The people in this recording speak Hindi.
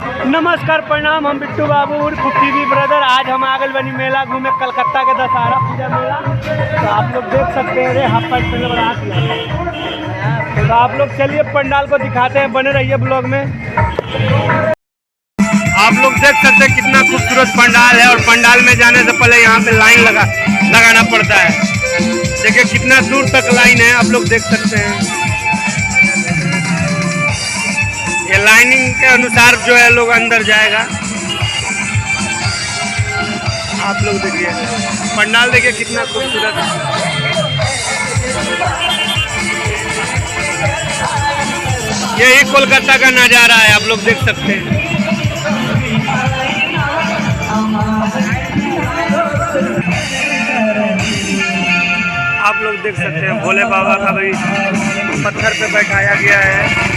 नमस्कार प्रणाम, हम बिट्टू बाबू उर्फ टीवी ब्रदर। आज हम आगल बनी मेला घूमे, कलकत्ता के दशहरा पूजा मेला। तो आप लोग देख सकते हैं, हाफ पैंट पहले बना दिया। तो आप लोग चलिए पंडाल को दिखाते हैं, बने रहिए ब्लॉग में। आप लोग देख सकते हैं कितना खूबसूरत पंडाल है, और पंडाल में जाने से पहले यहाँ पे लाइन लगाना पड़ता है। देखिए कितना दूर तक लाइन है, आप लोग देख सकते हैं। ये लाइनिंग के अनुसार जो है लोग अंदर जाएगा। आप लोग देखिए पंडाल, देखिए कितना खूबसूरत है। यही कोलकाता का नज़ारा है, आप लोग देख सकते हैं। आप लोग देख सकते हैं भोले बाबा का भी पत्थर पे बैठाया गया है।